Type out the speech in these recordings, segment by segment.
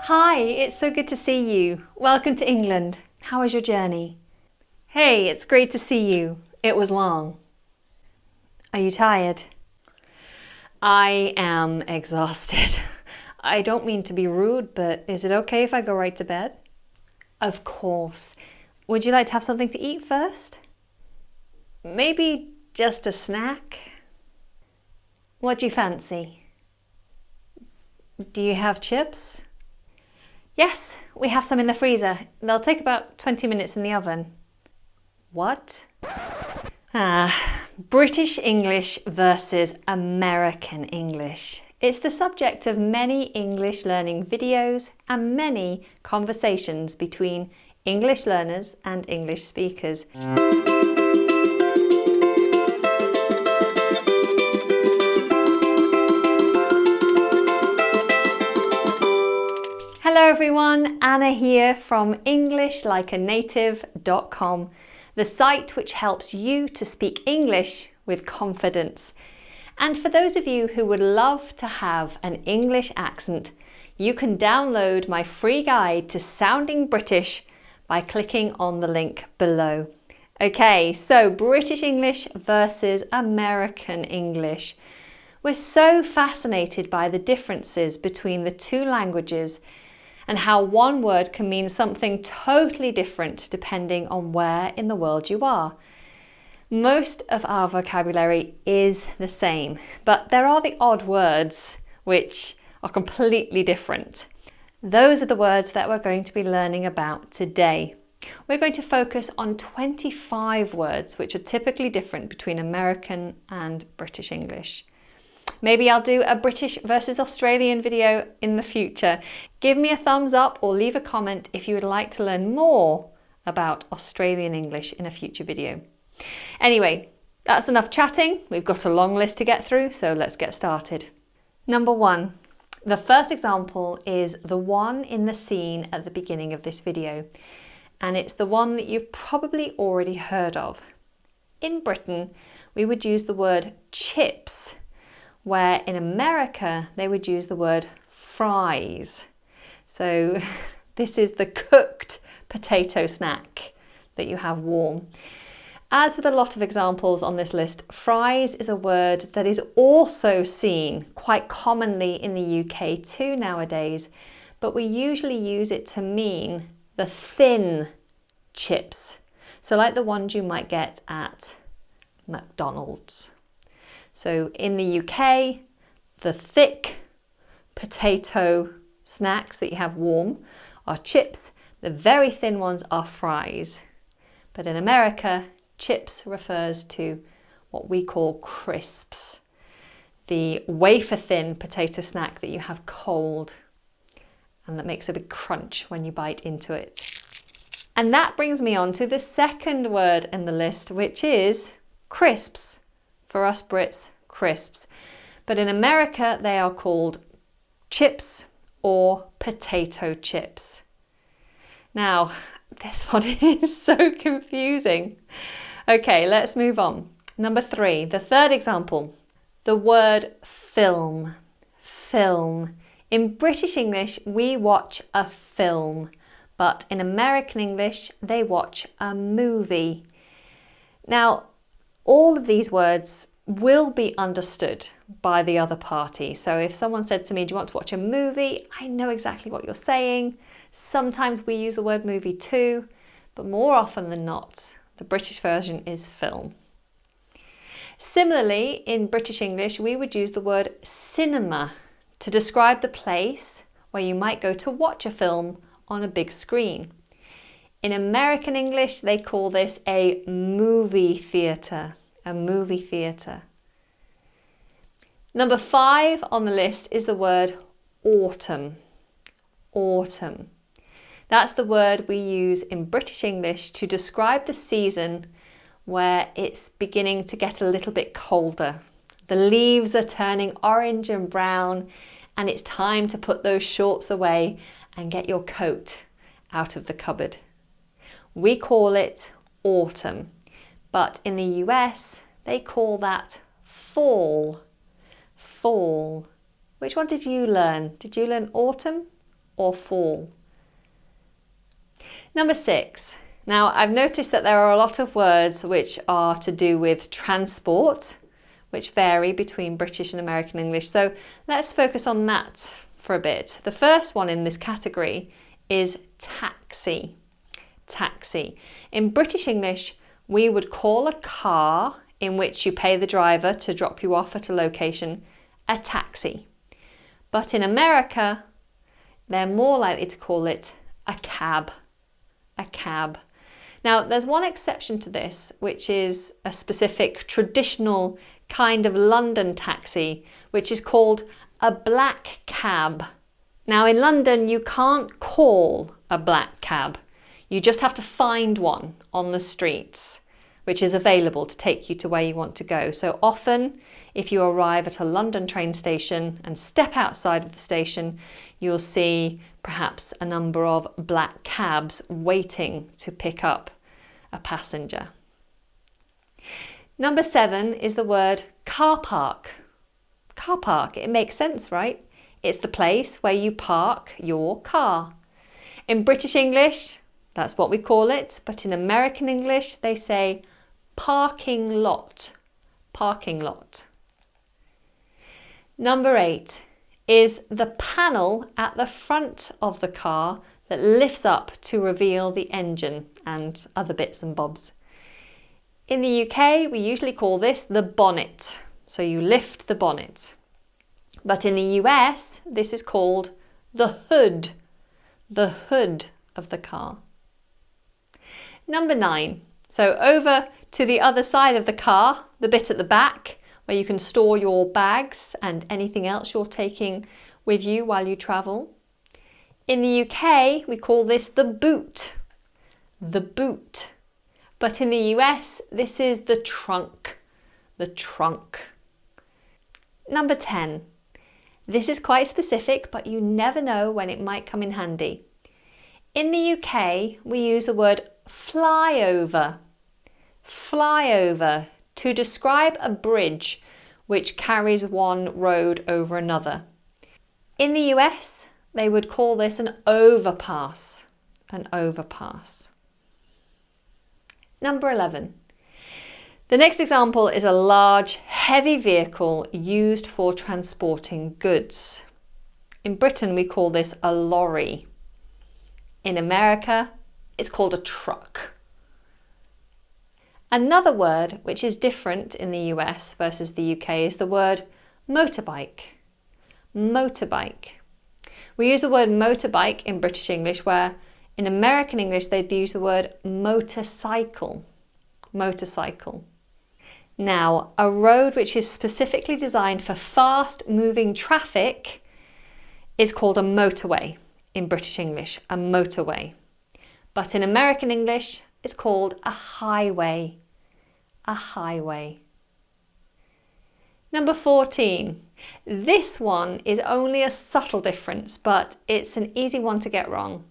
Hi, it's so good to see you. Welcome to England. How was your journey? Hey, it's great to see you. It was long. Are you tired? I am exhausted. I don't mean to be rude, but is it okay if I go right to bed? Of course. Would you like to have something to eat first? Maybe just a snack? What do you fancy? Do you have chips? Yes, we have some in the freezer. They'll take about 20 minutes in the oven. What? British English versus American English. It's the subject of many English learning videos and many conversations between English learners and English speakers. Hello everyone, Anna here from EnglishLikeANative.com, the site which helps you to speak English with confidence. And for those of you who would love to have an English accent, you can download my free guide to sounding British by clicking on the link below. Okay, so British English versus American English. We're so fascinated by the differences between the two languages and how one word can mean something totally different depending on where in the world you are. Most of our vocabulary is the same, but there are the odd words which are completely different. Those are the words that we're going to be learning about today. We're going to focus on 25 words which are typically different between American and British English. Maybe I'll do a British versus Australian video in the future. Give me a thumbs up or leave a comment if you would like to learn more about Australian English in a future video. Anyway, that's enough chatting. We've got a long list to get through, so let's get started. Number 1. The first example is the one in the scene at the beginning of this video, and it's the one that you've probably already heard of. In Britain, we would use the word chips, where in America they would use the word fries. So this is the cooked potato snack that you have warm. As with a lot of examples on this list, fries is a word that is also seen quite commonly in the UK too nowadays, but we usually use it to mean the thin chips. So like the ones you might get at McDonald's. So in the UK, the thick potato snacks that you have warm are chips. The very thin ones are fries. But in America, chips refers to what we call crisps. The wafer thin potato snack that you have cold and that makes a big crunch when you bite into it. And that brings me on to the second word in the list, which is crisps. For us Brits, crisps. But in America, they are called chips or potato chips. Now, this one is so confusing. Okay, let's move on. Number 3, the third example, the word film. Film. In British English, we watch a film, but in American English, they watch a movie. Now, all of these words will be understood by the other party. So if someone said to me, do you want to watch a movie? I know exactly what you're saying. Sometimes we use the word movie too, but more often than not, the British version is film. Similarly, in British English, we would use the word cinema to describe the place where you might go to watch a film on a big screen. In American English, they call this a movie theatre. A movie theatre. Number 5 on the list is the word autumn. Autumn. That's the word we use in British English to describe the season where it's beginning to get a little bit colder. The leaves are turning orange and brown, and it's time to put those shorts away and get your coat out of the cupboard. We call it autumn. But in the US, they call that fall. Fall. Which one did you learn? Did you learn autumn or fall. Number 6. Now, I've noticed that there are a lot of words which are to do with transport, which vary between British and American English. So let's focus on that for a bit. The first one in this category is taxi. Taxi. In British English, we would call a car in which you pay the driver to drop you off at a location a taxi. But in America, they're more likely to call it a cab. A cab. Now, there's one exception to this, which is a specific traditional kind of London taxi, which is called a black cab. Now, in London, you can't call a black cab. You just have to find one on the streets, which is available to take you to where you want to go. So often, if you arrive at a London train station and step outside of the station, you'll see perhaps a number of black cabs waiting to pick up a passenger. Number 7 is the word car park. Car park, it makes sense, right? It's the place where you park your car. In British English, that's what we call it, but in American English, they say parking lot. Parking lot. Number 8 is the panel at the front of the car that lifts up to reveal the engine and other bits and bobs. In the UK, we usually call this the bonnet. So you lift the bonnet. But in the US, this is called the hood. The hood of the car. Number 9. So over to the other side of the car, the bit at the back, where you can store your bags and anything else you're taking with you while you travel. In the UK, we call this the boot. The boot. But in the US, this is the trunk. The trunk. Number 10. This is quite specific, but you never know when it might come in handy. In the UK, we use the word flyover. Flyover to describe a bridge which carries one road over another. In the US, they would call this an overpass. An overpass. Number 11. The next example is a large, heavy vehicle used for transporting goods. In Britain, we call this a lorry. In America, it's called a truck. Another word which is different in the US versus the UK is the word motorbike. Motorbike. We use the word motorbike in British English, where in American English they'd use the word motorcycle. Motorcycle. Now, a road which is specifically designed for fast-moving traffic is called a motorway in British English, a motorway. But in American English, it's called a highway. A highway. Number 14. This one is only a subtle difference, but it's an easy one to get wrong.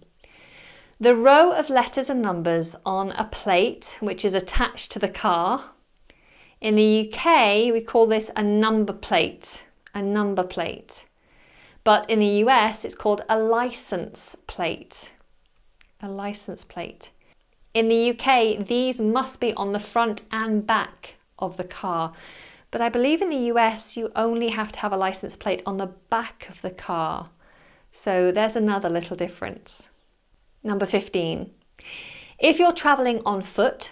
The row of letters and numbers on a plate which is attached to the car. In the UK, we call this a number plate. A number plate. But in the US, it's called a license plate. A license plate. In the UK, these must be on the front and back of the car. But I believe in the US, you only have to have a license plate on the back of the car. So there's another little difference. Number 15. If you're travelling on foot,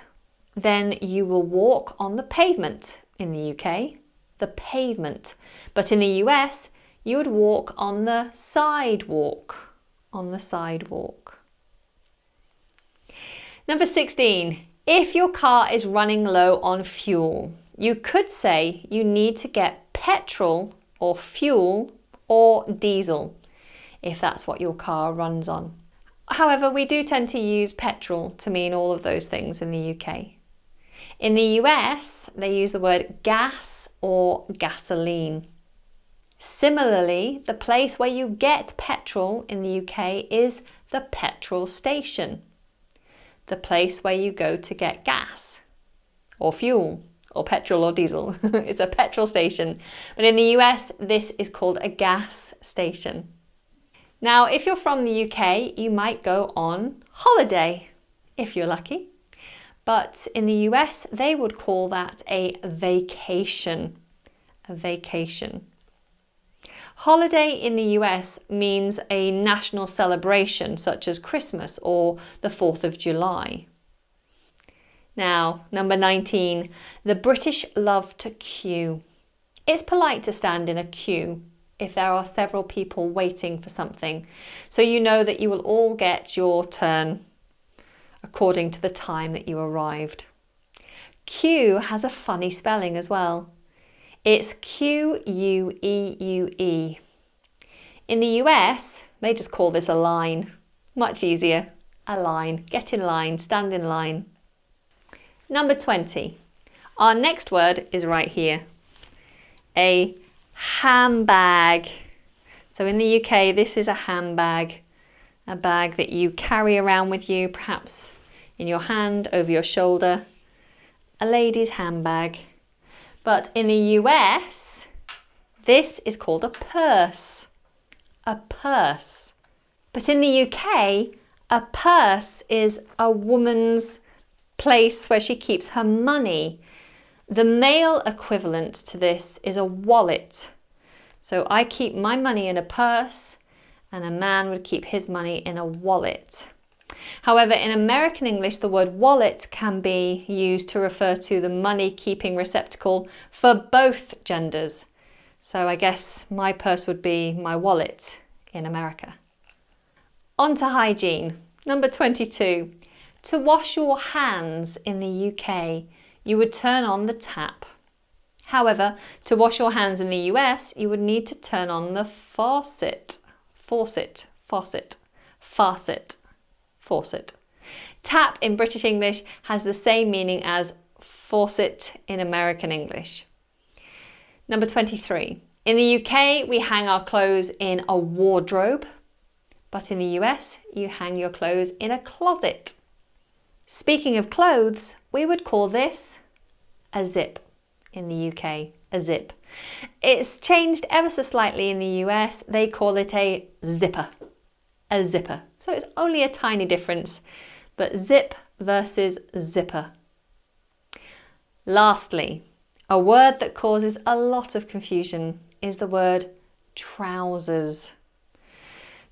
then you will walk on the pavement. In the UK, the pavement. But in the US, you would walk on the sidewalk. On the sidewalk. Number 16. If your car is running low on fuel, you could say you need to get petrol or fuel or diesel, if that's what your car runs on. However, we do tend to use petrol to mean all of those things in the UK. In the US, they use the word gas or gasoline. Similarly, the place where you get petrol in the UK is the petrol station. The place where you go to get gas or fuel or petrol or diesel. It's a petrol station. But in the US, this is called a gas station. Now, if you're from the UK, you might go on holiday, if you're lucky. But in the US, they would call that a vacation. A vacation. Holiday in the US means a national celebration such as Christmas or the 4th of July. Now, number 19, the British love to queue. It's polite to stand in a queue if there are several people waiting for something, so you know that you will all get your turn according to the time that you arrived. Queue has a funny spelling as well. It's Q-U-E-U-E. In the US, they just call this a line. Much easier. A line. Get in line. Stand in line. Number 20. Our next word is right here. A handbag. So in the UK, this is a handbag. A bag that you carry around with you, perhaps in your hand, over your shoulder. A lady's handbag. But in the US, this is called a purse. A purse. But in the UK, a purse is a woman's place where she keeps her money. The male equivalent to this is a wallet. So I keep my money in a purse, and a man would keep his money in a wallet. However, in American English, the word wallet can be used to refer to the money-keeping receptacle for both genders. So I guess my purse would be my wallet in America. On to hygiene. Number 22. To wash your hands in the UK, you would turn on the tap. However, to wash your hands in the US, you would need to turn on the faucet. Faucet. Tap in British English has the same meaning as faucet in American English. Number 23. In the UK, we hang our clothes in a wardrobe, but in the US, you hang your clothes in a closet. Speaking of clothes, we would call this a zip in the UK, a zip. It's changed ever so slightly in the US. They call it a zipper. A zipper. So it's only a tiny difference, but zip versus zipper. Lastly, a word that causes a lot of confusion is the word trousers.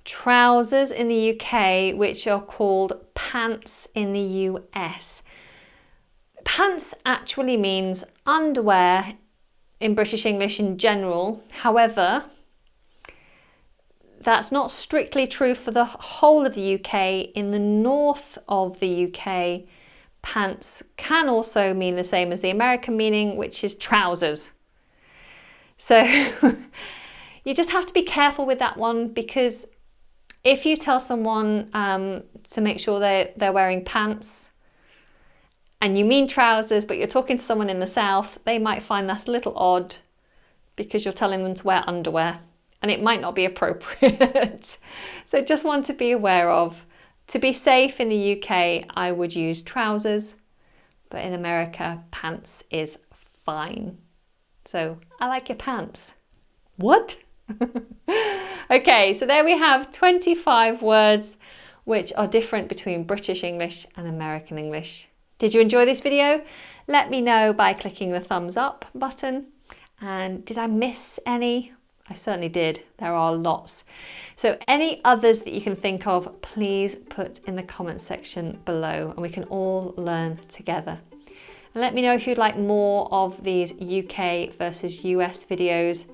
Trousers in the UK, which are called pants in the US. Pants actually means underwear in British English in general. However, that's not strictly true for the whole of the UK. In the north of the UK, pants can also mean the same as the American meaning, which is trousers. So you just have to be careful with that one, because if you tell someone to make sure they're wearing pants and you mean trousers, but you're talking to someone in the south, they might find that a little odd because you're telling them to wear underwear, and it might not be appropriate. So just want to be aware of, to be safe in the UK, I would use trousers, but in America, pants is fine. So I like your pants. What? Okay, so there we have 25 words which are different between British English and American English. Did you enjoy this video? Let me know by clicking the thumbs up button. And did I miss any? I certainly did. There are lots. So any others that you can think of, please put in the comments section below, and we can all learn together. And let me know if you'd like more of these UK versus US videos,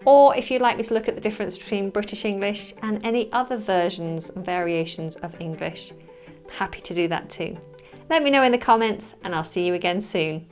or if you'd like me to look at the difference between British English and any other versions and variations of English. I'm happy to do that too. Let me know in the comments, and I'll see you again soon.